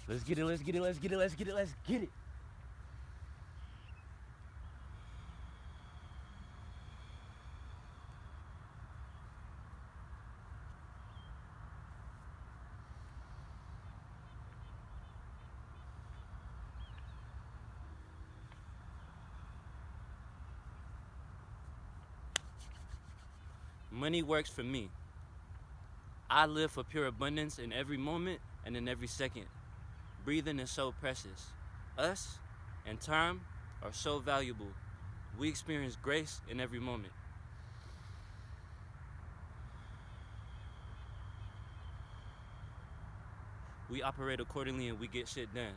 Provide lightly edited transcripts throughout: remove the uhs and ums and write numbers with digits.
Let's get it, let's get it, let's get it, let's get it, let's get it. Money works for me. I live for pure abundance in every moment and in every second. Breathing is so precious. Us and time are so valuable. We experience grace in every moment. We operate accordingly and we get shit done.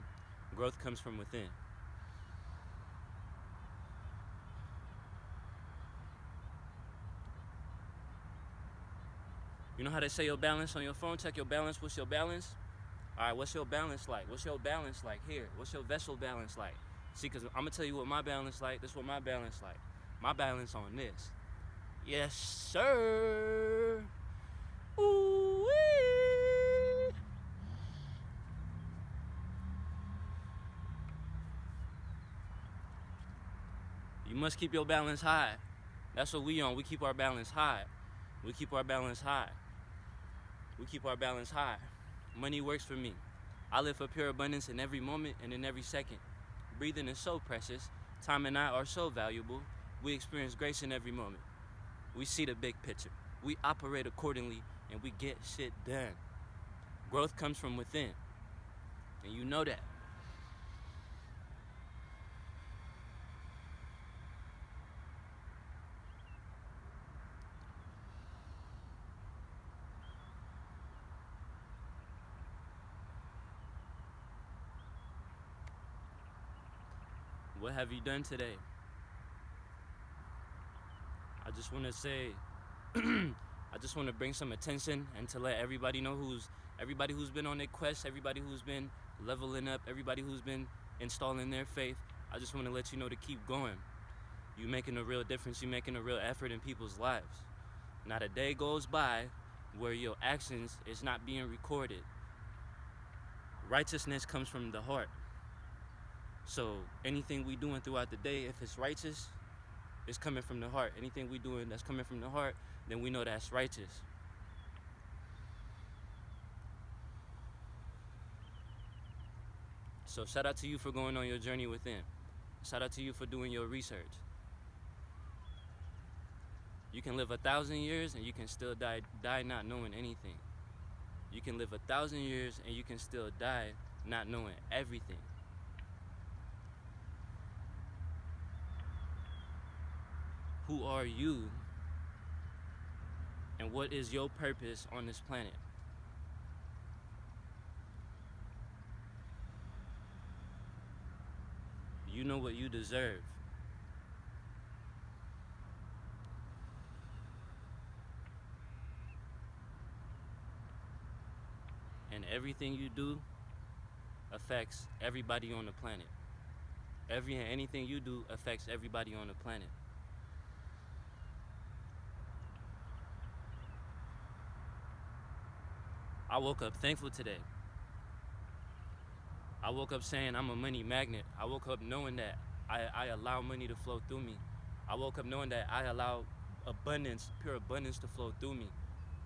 Growth comes from within. You know how they say your balance on your phone? Check your balance. What's your balance? All right, what's your balance like? What's your balance like here? What's your vessel balance like? See, because I'm going to tell you what my balance like. This is what my balance like. My balance on this. Yes, sir. Ooh-wee. You must keep your balance high. That's what we on. We keep our balance high. We keep our balance high. We keep our balance high. Money works for me. I live for pure abundance in every moment and in every second. Breathing is so precious. Time and I are so valuable. We experience grace in every moment. We see the big picture. We operate accordingly and we get shit done. Growth comes from within. And you know that. What have you done today? I just want to say, I just want to bring some attention and to let everybody know everybody who's been on their quest, everybody who's been leveling up, everybody who's been installing their faith. I just want to let you know to keep going. You're making a real difference. You're making a real effort in people's lives. Not a day goes by where your actions is not being recorded. Righteousness comes from the heart. So anything we doing throughout the day, if it's righteous, it's coming from the heart. Anything we doing that's coming from the heart, then we know that's righteous. So shout out to you for going on your journey within. Shout out to you for doing your research. You can live 1,000 years and you can still die not knowing anything. You can live 1,000 years and you can still die not knowing everything. Who are you? And what is your purpose on this planet? You know what you deserve. And everything you do affects everybody on the planet. Anything you do affects everybody on the planet. I woke up thankful today. I woke up saying I'm a money magnet. I woke up knowing that I allow money to flow through me. I woke up knowing that I allow abundance, pure abundance to flow through me.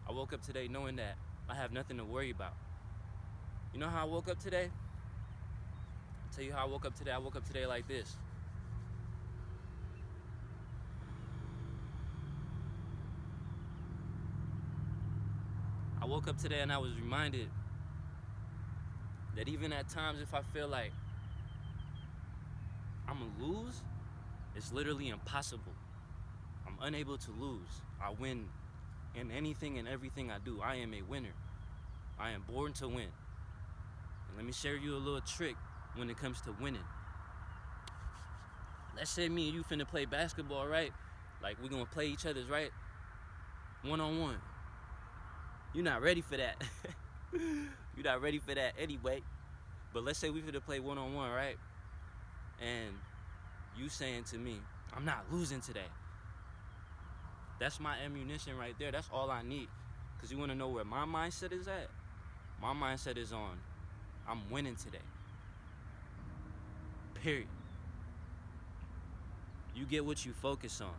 I woke up today knowing that I have nothing to worry about. You know how I woke up today? I'll tell you how I woke up today. I woke up today like this. I woke up today and I was reminded that even at times if I feel like I'm gonna lose, it's literally impossible. I'm unable to lose. I win in anything and everything I do. I am a winner. I am born to win. And let me share you a little trick when it comes to winning. Let's say me and you finna play basketball, right? Like we gonna play each other's, right? One-on-one. You're not ready for that. You're not ready for that anyway. But let's say we finna play one-on-one, right? And you saying to me, I'm not losing today. That's my ammunition right there. That's all I need. Because you want to know where my mindset is at? My mindset is on, I'm winning today. Period. You get what you focus on.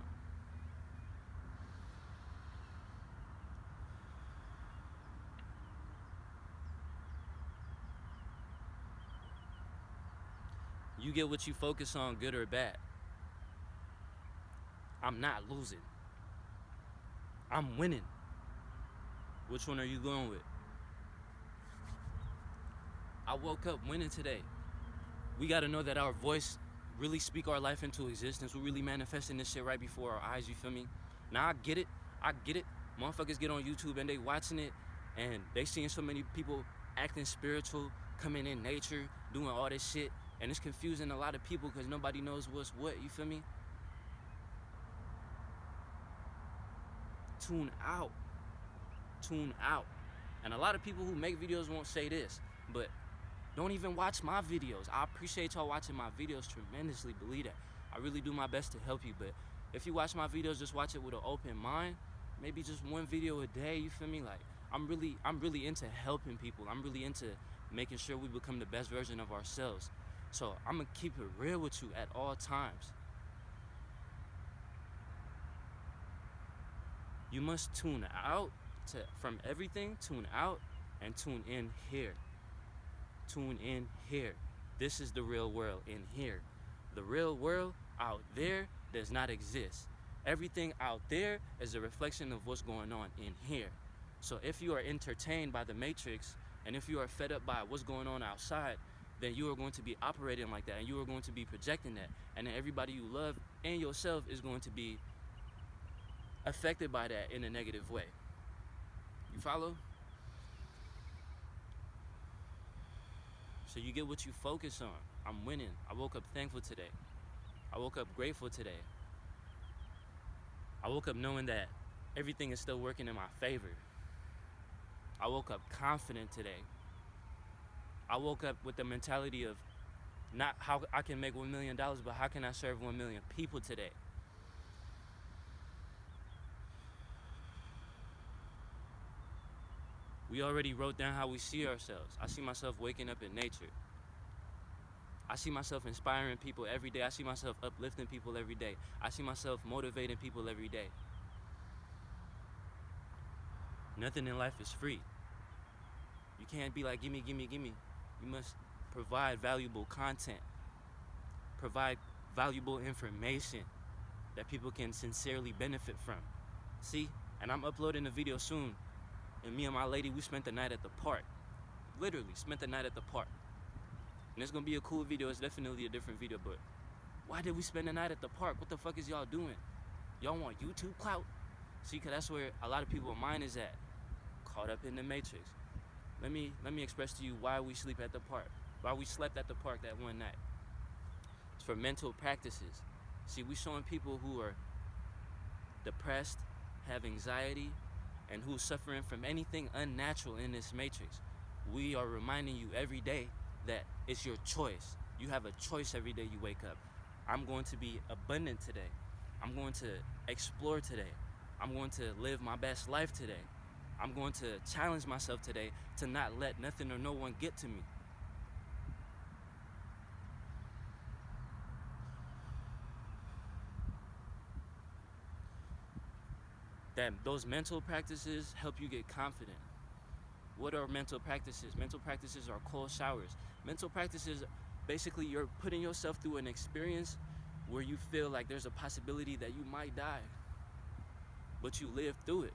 You get what you focus on, good or bad. I'm not losing. I'm winning. Which one are you going with? I woke up winning today. We gotta know that our voice really speak our life into existence. We're really manifesting this shit right before our eyes, you feel me? Now I get it. Motherfuckers get on YouTube and they watching it and they seeing so many people acting spiritual, coming in nature, doing all this shit. And it's confusing a lot of people because nobody knows what's what, you feel me? Tune out. And a lot of people who make videos won't say this, but don't even watch my videos. I appreciate y'all watching my videos tremendously, believe that. I really do my best to help you, but if you watch my videos, just watch it with an open mind. Maybe just one video a day, you feel me? Like, I'm really into helping people. I'm really into making sure we become the best version of ourselves. So I'm gonna keep it real with you at all times. You must tune out from everything, tune out and tune in here. Tune in here. This is the real world in here. The real world out there does not exist. Everything out there is a reflection of what's going on in here. So if you are entertained by the Matrix and if you are fed up by what's going on outside, then you are going to be operating like that and you are going to be projecting that. And then everybody you love and yourself is going to be affected by that in a negative way. You follow? So you get what you focus on. I'm winning. I woke up thankful today. I woke up grateful today. I woke up knowing that everything is still working in my favor. I woke up confident today. I woke up with the mentality of not how I can make $1 million, but how can I serve 1 million people today? We already wrote down how we see ourselves. I see myself waking up in nature. I see myself inspiring people every day. I see myself uplifting people every day. I see myself motivating people every day. Nothing in life is free. You can't be like, gimme. You must provide valuable content. Provide valuable information that people can sincerely benefit from. See? And I'm uploading a video soon. And me and my lady, we spent the night at the park. Literally, spent the night at the park. And it's gonna be a cool video. It's definitely a different video, but why did we spend the night at the park? What the fuck is y'all doing? Y'all want YouTube clout? See, cause that's where a lot of people's mind is at. Caught up in the Matrix. Let me express to you why we sleep at the park. Why we slept at the park that one night. It's for mental practices. See, we showing people who are depressed, have anxiety, and who's suffering from anything unnatural in this matrix. We are reminding you every day that it's your choice. You have a choice every day you wake up. I'm going to be abundant today. I'm going to explore today. I'm going to live my best life today. I'm going to challenge myself today to not let nothing or no one get to me. That those mental practices help you get confident. What are mental practices? Mental practices are cold showers. Mental practices, basically you're putting yourself through an experience where you feel like there's a possibility that you might die, but you live through it.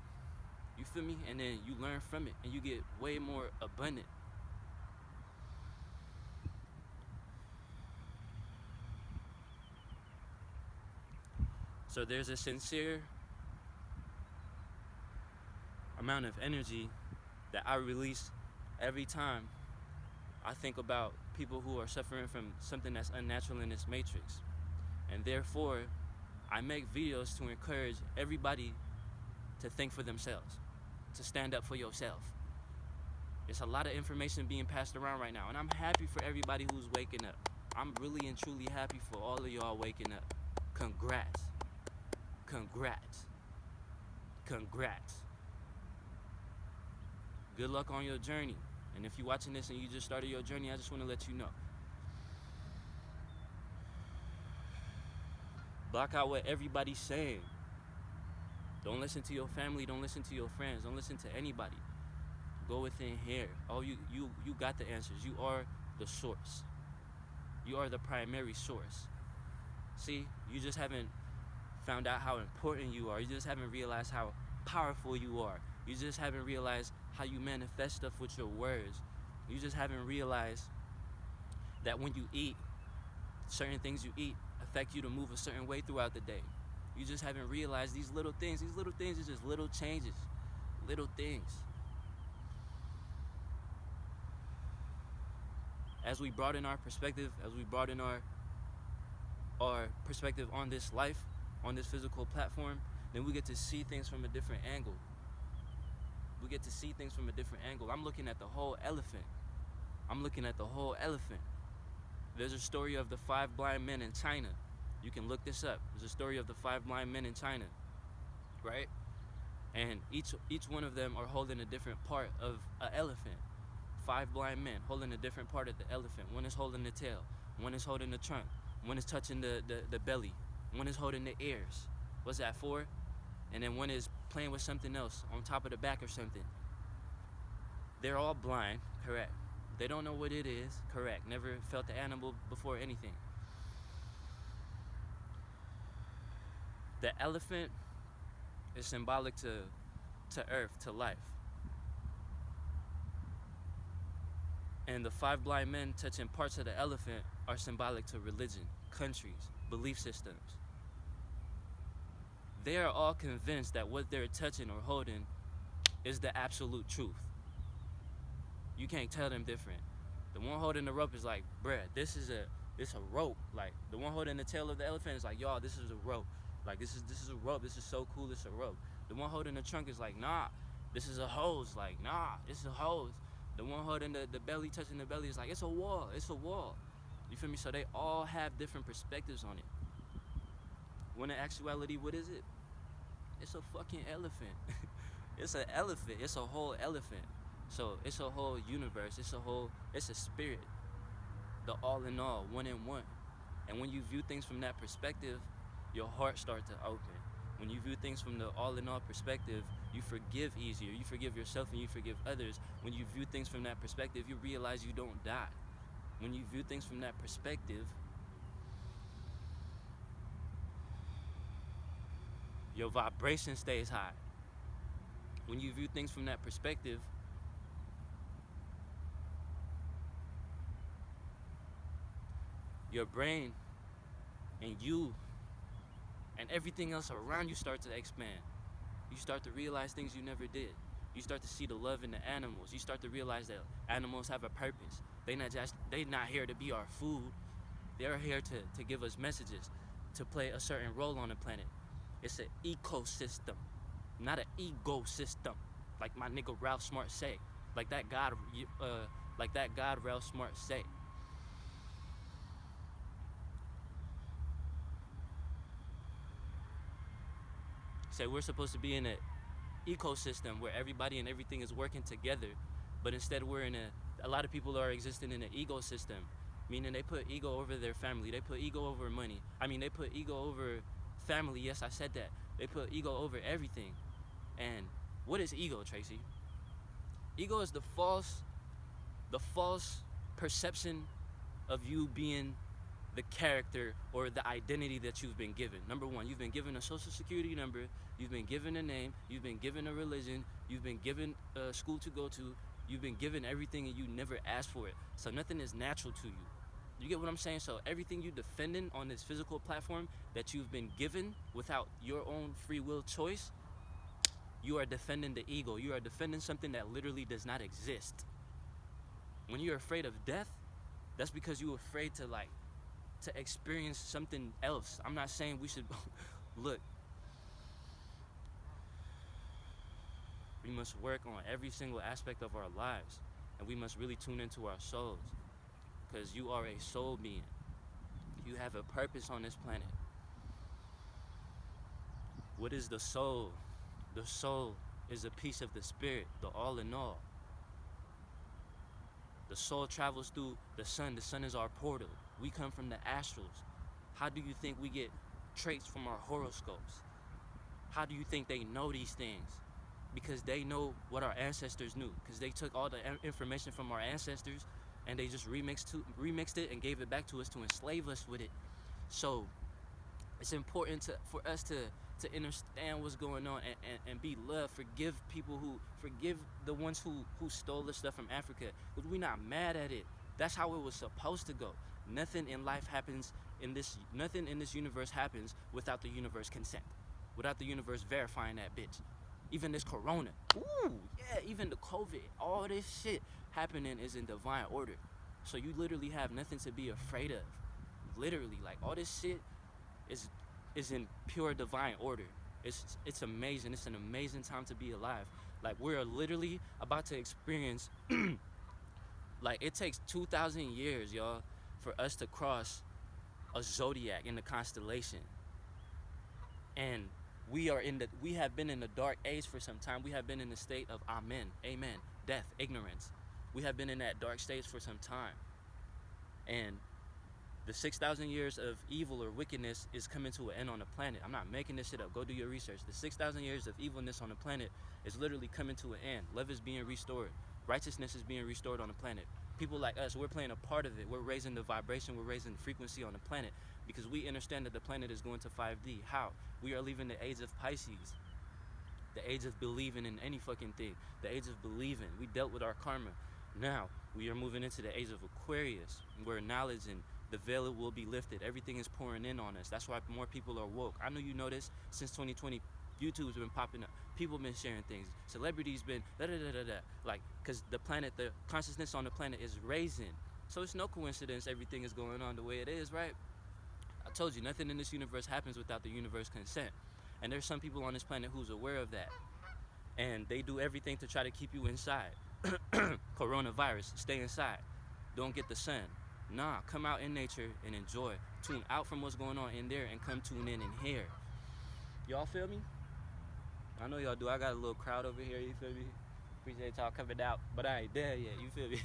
You feel me? And then you learn from it and you get way more abundant. So there's a sincere amount of energy that I release every time I think about people who are suffering from something that's unnatural in this matrix. And therefore, I make videos to encourage everybody to think for themselves, to stand up for yourself. There's a lot of information being passed around right now, and I'm happy for everybody who's waking up. I'm really and truly happy for all of y'all waking up. Congrats. Congrats. Congrats. Good luck on your journey. And if you're watching this and you just started your journey, I just want to let you know. Block out what everybody's saying. Don't listen to your family. Don't listen to your friends. Don't listen to anybody. Go within here. Oh, you got the answers. You are the source. You are the primary source. See, you just haven't found out how important you are. You just haven't realized how powerful you are. You just haven't realized how you manifest stuff with your words. You just haven't realized that when you eat, certain things you eat affect you to move a certain way throughout the day. You just haven't realized these little things. These little things are just little changes. Little things. As we broaden our perspective, as we broaden our perspective on this life, on this physical platform, then we get to see things from a different angle. We get to see things from a different angle. I'm looking at the whole elephant. I'm looking at the whole elephant. There's a story of the 5 blind men in China. You can look this up. There's a story of the 5 blind men in China, right? And each one of them are holding a different part of an elephant. 5 blind men holding a different part of the elephant. One is holding the tail. One is holding the trunk. One is touching the belly. One is holding the ears. What's that for? And then one is playing with something else on top of the back or something. They're all blind, correct. They don't know what it is, correct. Never felt the animal before anything. The elephant is symbolic to earth, to life. And the 5 blind men touching parts of the elephant are symbolic to religion, countries, belief systems. They are all convinced that what they're touching or holding is the absolute truth. You can't tell them different. The one holding the rope is like, bruh, this is a rope. Like, the one holding the tail of the elephant is like, y'all, this is a rope. Like, this is a rope. This is so cool. It's a rope. The one holding the trunk is like, nah, this is a hose. Like, nah, this is a hose. The one holding the belly, touching the belly, is like, it's a wall. It's a wall. You feel me? So they all have different perspectives on it. When in actuality, what is it? It's a fucking elephant. It's an elephant. It's a whole elephant. So it's a whole universe. It's a spirit. The all in all, one in one. And when you view things from that perspective, your heart starts to open. When you view things from the all in all perspective, you forgive easier. You forgive yourself and you forgive others. When you view things from that perspective, you realize you don't die. When you view things from that perspective, your vibration stays high. When you view things from that perspective, your brain and you and everything else around you start to expand. You start to realize things you never did. You start to see the love in the animals. You start to realize that animals have a purpose. They not here to be our food. They're here to give us messages, to play a certain role on the planet. It's an ecosystem, not an ego system, like my nigga Ralph Smart say, like that God Ralph Smart say. Say we're supposed to be in an ecosystem where everybody and everything is working together, but instead we're in a lot of people are existing in an ecosystem, meaning they put ego over their family, they put ego over money. They put ego over family. Yes, I said that. They put ego over everything. And what is ego, Tracy? Ego is the false perception of you being the character or the identity that you've been given. Number one, you've been given a social security number, you've been given a name, you've been given a religion, you've been given a school to go to, you've been given everything and you never asked for it. So nothing is natural to you. You get what I'm saying? So everything you defending on this physical platform that you've been given without your own free will choice, you are defending the ego. You are defending something that literally does not exist. When you're afraid of death, that's because you're afraid to experience something else. I'm not saying we should look. We must work on every single aspect of our lives, and we must really tune into our souls, because you are a soul being. You have a purpose on this planet. What is the soul? The soul is a piece of the spirit, the all in all. The soul travels through the sun. The sun is our portal. We come from the astrals. How do you think we get traits from our horoscopes? How do you think they know these things? Because they know what our ancestors knew. Because they took all the information from our ancestors and they just remixed it and gave it back to us to enslave us with it. So it's important for us to understand what's going on and be love. Forgive the ones who stole the stuff from Africa. Because we're not mad at it. That's how it was supposed to go. Nothing in life happens nothing in this universe happens without the universe consent. Without the universe verifying that bitch. Even this corona. Ooh, yeah, even the COVID. All this shit happening is in divine order. So you literally have nothing to be afraid of. Literally, like all this shit is in pure divine order. It's amazing. It's an amazing time to be alive. Like we're literally about to experience like it takes 2,000 years, y'all, for us to cross a zodiac in the constellation. And we have been in the dark age for some time. We have been in the state of amen, death, ignorance. We have been in that dark stage for some time. And the 6,000 years of evil or wickedness is coming to an end on the planet. I'm not making this shit up. Go do your research. The 6,000 years of evilness on the planet is literally coming to an end. Love is being restored. Righteousness is being restored on the planet. People like us, we're playing a part of it. We're raising the vibration. We're raising the frequency on the planet because we understand that the planet is going to 5D. How? We are leaving the age of Pisces. The age of believing in any fucking thing. The age of believing. We dealt with our karma. Now, we are moving into the age of Aquarius, where knowledge and the veil will be lifted. Everything is pouring in on us. That's why more people are woke. I know you know this. Since 2020, YouTube's been popping up. People been sharing things. Celebrities been da-da-da-da-da. Like, because the planet, the consciousness on the planet is raising. So it's no coincidence everything is going on the way it is, right? I told you, nothing in this universe happens without the universe consent. And there's some people on this planet who's aware of that. And they do everything to try to keep you inside. Coronavirus, stay inside. Don't get the sun. Nah, come out in nature and enjoy. Tune out from what's going on in there and come tune in here. Y'all feel me? I know y'all do. I got a little crowd over here, you feel me? Appreciate y'all coming out, but I ain't there yet, you feel me?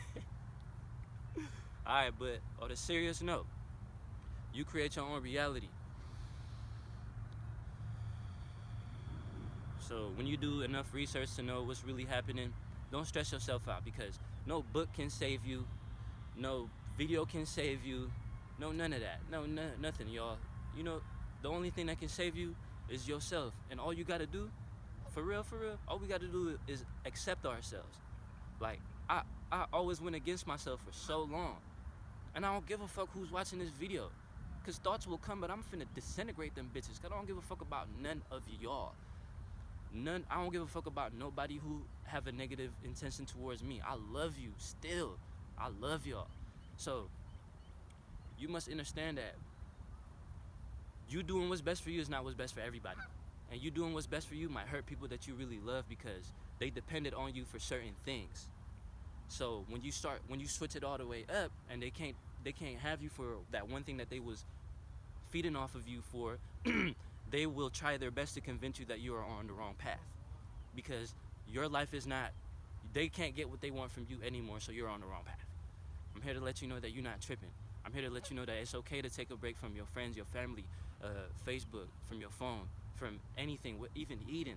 Alright, but on a serious note, you create your own reality. So when you do enough research to know what's really happening, don't stress yourself out because no book can save you, no video can save you, no none of that, nothing, y'all. You know, the only thing that can save you is yourself, and all you gotta do, for real, all we gotta do is accept ourselves. Like, I always went against myself for so long, and I don't give a fuck who's watching this video, cause thoughts will come, but I'm finna disintegrate them bitches, cause I don't give a fuck about none of y'all. I don't give a fuck about nobody who have a negative intention towards me. I love you still. I love y'all. So, you must understand that you doing what's best for you is not what's best for everybody. And you doing what's best for you might hurt people that you really love because they depended on you for certain things. So when you switch it all the way up and they can't have you for that one thing that they was feeding off of you for, they will try their best to convince you that you are on the wrong path. Because your life is not, they can't get what they want from you anymore, so you're on the wrong path. I'm here to let you know that you're not tripping. I'm here to let you know that it's okay to take a break from your friends, your family, Facebook, from your phone, from anything, even eating,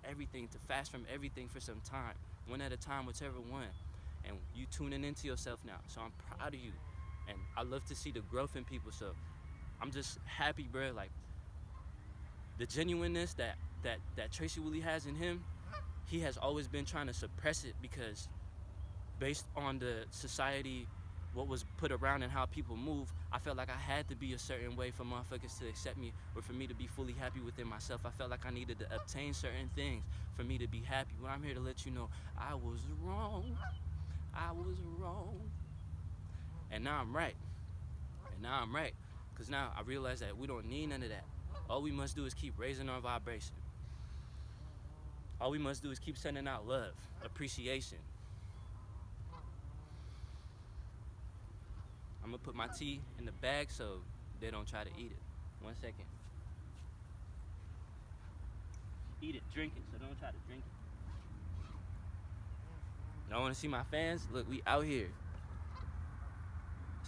everything, to fast from everything for some time, one at a time, whichever one. And you tuning into yourself now, so I'm proud of you. And I love to see the growth in people, so I'm just happy, bro. Like, the genuineness that Tracy Willie has in him, he has always been trying to suppress it because based on the society, what was put around and how people move, I felt like I had to be a certain way for motherfuckers to accept me or for me to be fully happy within myself. I felt like I needed to obtain certain things for me to be happy. Well, I'm here to let you know I was wrong. And now I'm right. Because now I realize that we don't need none of that. All we must do is keep raising our vibration. All we must do is keep sending out love, appreciation. I'm going to put my tea in the bag so they don't try to eat it. 1 second. Eat it, drink it, so don't try to drink it. Y'all want to see my fans? Look, we out here.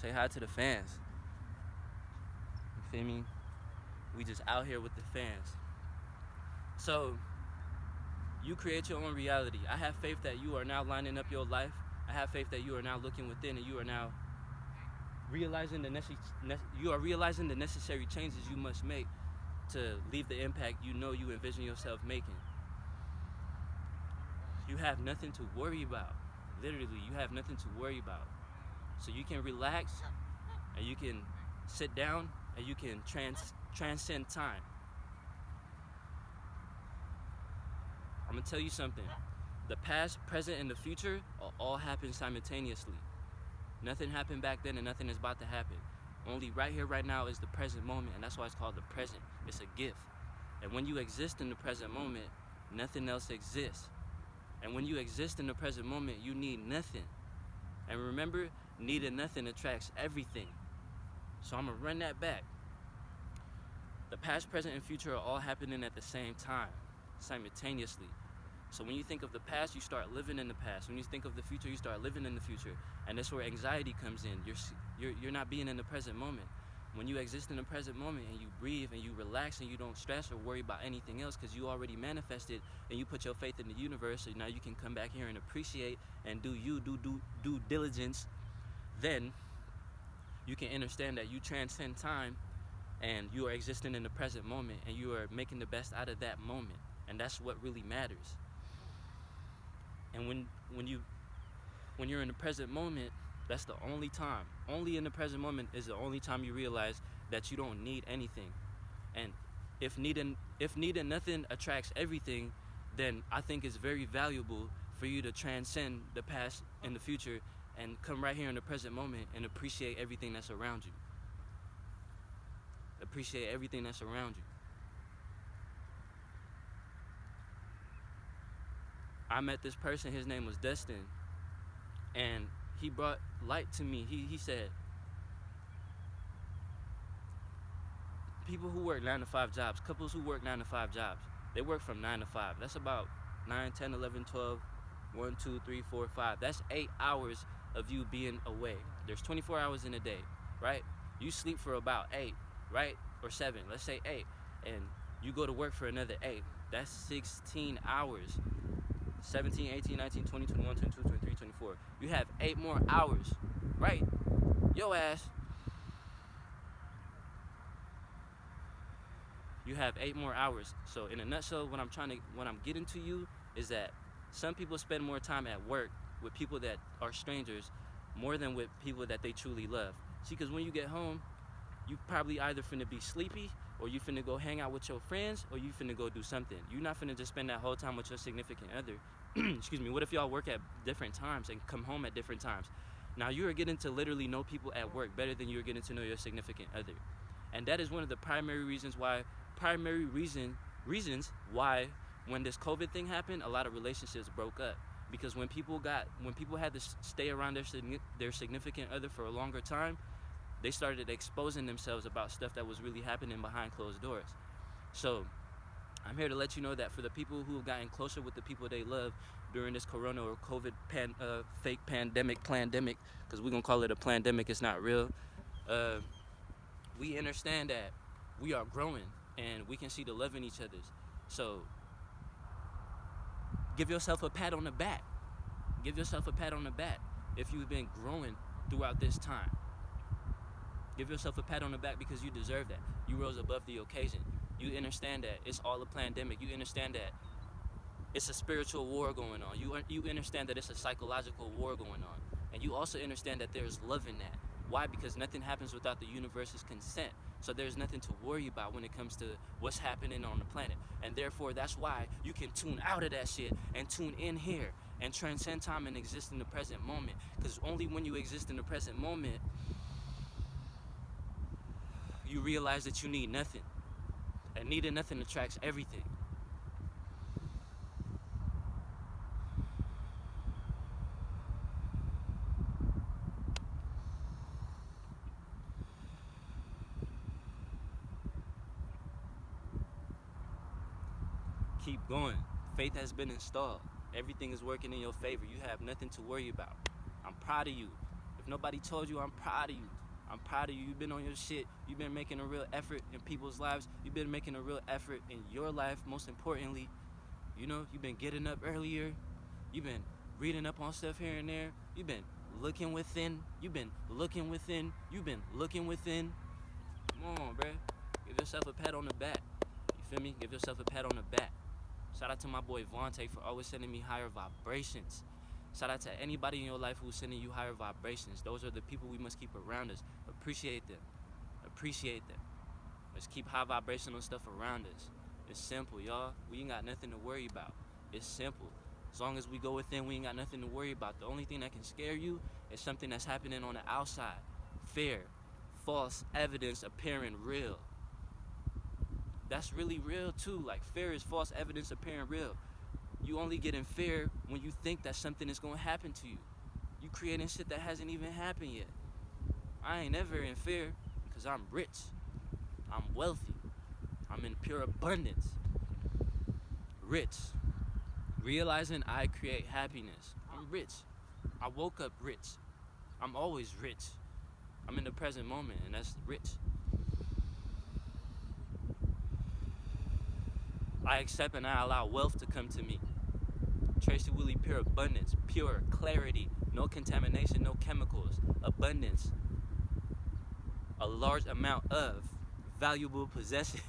Say hi to the fans. You feel me? We just out here with the fans. So, you create your own reality. I have faith that you are now lining up your life. I have faith that you are now looking within and you are now realizing the necessary changes you must make to leave the impact you know you envision yourself making. You have nothing to worry about. Literally, you have nothing to worry about. So you can relax and you can sit down and you can transcend time. I'm gonna tell you something. The past, present, and the future all happen simultaneously. Nothing happened back then and nothing is about to happen. Only right here, right now is the present moment, and that's why it's called the present. It's a gift. And when you exist in the present moment, nothing else exists. And when you exist in the present moment, you need nothing. And remember, needing nothing attracts everything. So I'm gonna run that back. The past, present, and future are all happening at the same time, simultaneously. So when you think of the past, you start living in the past. When you think of the future, you start living in the future. And that's where anxiety comes in. You're not being in the present moment. When you exist in the present moment and you breathe and you relax and you don't stress or worry about anything else because you already manifested and you put your faith in the universe, so now you can come back here and appreciate and do due diligence, then you can understand that you transcend time and you are existing in the present moment and you are making the best out of that moment. And that's what really matters. And when you're in the present moment, that's the only time. Only in the present moment is the only time you realize that you don't need anything. And if needing nothing attracts everything, then I think it's very valuable for you to transcend the past and the future and come right here in the present moment and appreciate everything that's around you. Appreciate everything that's around you. I met this person, his name was Destin, and he brought light to me. He said, people who work 9 to 5 jobs, couples who work 9 to 5 jobs, they work from 9 to 5. That's about 9, 10, 11, 12, 1, 2, 3, 4, 5. That's 8 hours of you being away. There's 24 hours in a day, right? You sleep for about 8, right? Or 7, let's say 8. And you go to work for another 8. That's 16 hours. 17, 18, 19, 20, 21, 22, 23, 24. You have 8 more hours, right? Yo ass. You have 8 more hours. So in a nutshell, what I'm getting to you is that some people spend more time at work with people that are strangers more than with people that they truly love. See, because when you get home, you probably either finna be sleepy or you finna go hang out with your friends or you finna go do something. You're not finna just spend that whole time with your significant other. Excuse me, what if y'all work at different times and come home at different times? Now you are getting to literally know people at work better than you're getting to know your significant other. And that is one of the primary reasons why when this COVID thing happened, a lot of relationships broke up. Because when people had to stay around their significant other for a longer time, they started exposing themselves about stuff that was really happening behind closed doors. So I'm here to let you know that for the people who have gotten closer with the people they love during this corona or COVID fake pandemic, because we're going to call it a pandemic, it's not real. We understand that we are growing and we can see the love in each other's. So give yourself a pat on the back. Give yourself a pat on the back if you've been growing throughout this time. Give yourself a pat on the back because you deserve that. You rose above the occasion. You understand that it's all a pandemic. You understand that it's a spiritual war going on. You understand that it's a psychological war going on. And you also understand that there's love in that. Why? Because nothing happens without the universe's consent. So there's nothing to worry about when it comes to what's happening on the planet. And therefore, that's why you can tune out of that shit and tune in here and transcend time and exist in the present moment. Because only when you exist in the present moment, you realize that you need nothing. And needing nothing attracts everything. Keep going. Faith has been installed. Everything is working in your favor. You have nothing to worry about. I'm proud of you. If nobody told you, I'm proud of you. I'm proud of you. You've been on your shit. You've been making a real effort in people's lives. You've been making a real effort in your life, most importantly. You know, you've been getting up earlier. You've been reading up on stuff here and there. You've been looking within. You've been looking within. You've been looking within. Come on, bruh. Give yourself a pat on the back. You feel me? Give yourself a pat on the back. Shout out to my boy Vontae for always sending me higher vibrations. Shout out to anybody in your life who's sending you higher vibrations. Those are the people we must keep around us. Appreciate them. Appreciate them. Let's keep high vibrational stuff around us. It's simple, y'all. We ain't got nothing to worry about. It's simple. As long as we go within, we ain't got nothing to worry about. The only thing that can scare you is something that's happening on the outside. Fear, false evidence appearing real. That's really real too. Like, fear is false evidence appearing real. You only get in fear when you think that something is gonna happen to you. You creating shit that hasn't even happened yet. I ain't ever in fear because I'm rich. I'm wealthy. I'm in pure abundance. Rich. Realizing I create happiness. I'm rich. I woke up rich. I'm always rich. I'm in the present moment, and that's rich. I accept and I allow wealth to come to me. Tracy, Willie, pure abundance, pure clarity, no contamination, no chemicals, abundance, a large amount of valuable possessions,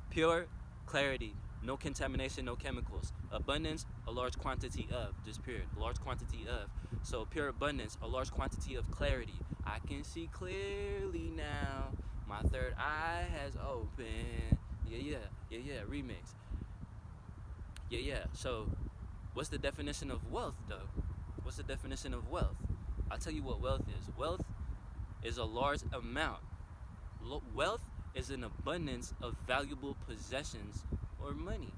pure clarity, no contamination, no chemicals, abundance, a large quantity of, just period, large quantity of. So pure abundance, a large quantity of clarity. I can see clearly now, my third eye has opened. Yeah, remix. Yeah. So, what's the definition of wealth, though? What's the definition of wealth? I'll tell you what wealth is. Wealth is a large amount. Wealth is an abundance of valuable possessions or money.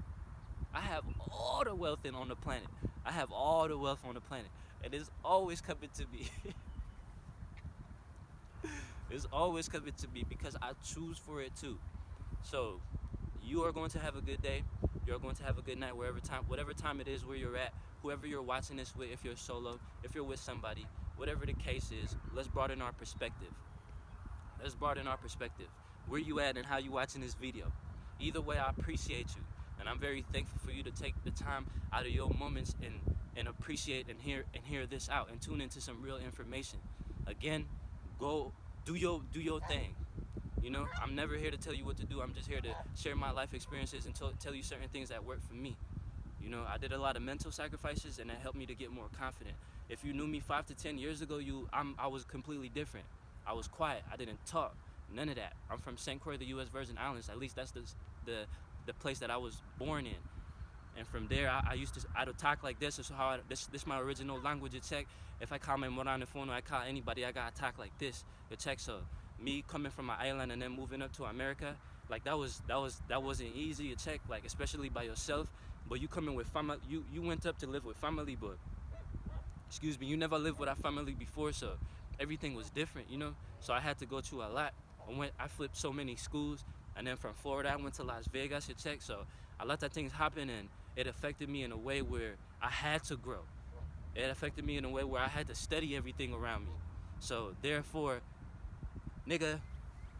I have all the wealth on the planet. I have all the wealth on the planet. And it's always coming to me. It's always coming to me because I choose for it too. So, you are going to have a good day. You're going to have a good night whatever time it is where you're at, whoever you're watching this with, if you're solo, if you're with somebody, whatever the case is, let's broaden our perspective. Let's broaden our perspective. Where you at and how you watching this video. Either way, I appreciate you. And I'm very thankful for you to take the time out of your moments and appreciate and hear this out and tune into some real information. Again, go do your thing. You know, I'm never here to tell you what to do. I'm just here to share my life experiences and tell you certain things that work for me. You know, I did a lot of mental sacrifices, and that helped me to get more confident. If you knew me 5 to 10 years ago, I was completely different. I was quiet. I didn't talk. None of that. I'm from St. Croix, the U.S. Virgin Islands. At least that's the place that I was born in. And from there, I would talk like this. This is my original language. You check. If I call my mother on the phone or I call anybody, I gotta talk like this. You check. So me coming from my island and then moving up to America, like that wasn't easy. You check, like especially by yourself. But you coming with family. You went up to live with family, but excuse me, you never lived with our family before, so everything was different, you know. So I had to go through a lot. I flipped so many schools, and then from Florida I went to Las Vegas. You check. So a lot of things happened, and it affected me in a way where I had to grow. It affected me in a way where I had to study everything around me. So therefore, nigga,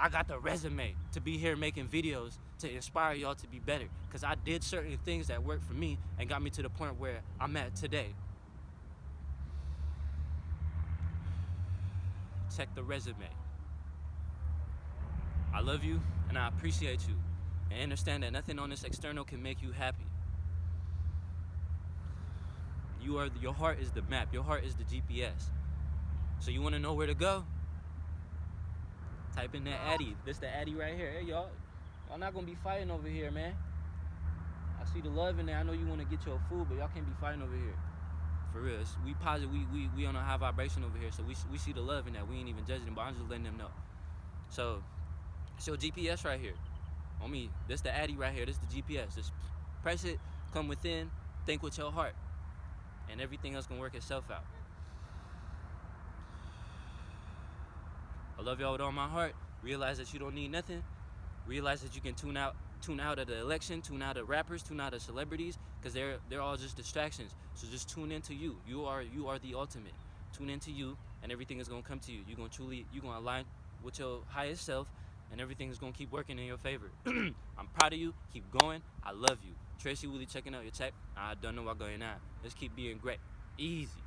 I got the resume to be here making videos to inspire y'all to be better. Because I did certain things that worked for me and got me to the point where I'm at today. Check the resume. I love you and I appreciate you. And understand that nothing on this external can make you happy. Your heart is the map. Your heart is the GPS. So you want to know where to go? Type in that Addy. This the Addy right here. Hey, y'all. Y'all not going to be fighting over here, man. I see the love in there. I know you want to get your food, but y'all can't be fighting over here. For real. We positive. We on a high vibration over here. So we see the love in that. We ain't even judging them, but I'm just letting them know. So, it's your GPS right here. On me. This the Addy right here. This the GPS. Just press it. Come within. Think with your heart. And everything else gonna work itself out. I love y'all with all my heart. Realize that you don't need nothing. Realize that you can tune out of the election, tune out of rappers, tune out of celebrities, because they're all just distractions. So just tune into you. You are the ultimate. Tune into you, and everything is gonna come to you. You're gonna align with your highest self, and everything is gonna keep working in your favor. I'm proud of you. Keep going. I love you. Tracy, Willie checking out your check. I don't know what's going on. Let's keep being great. Easy.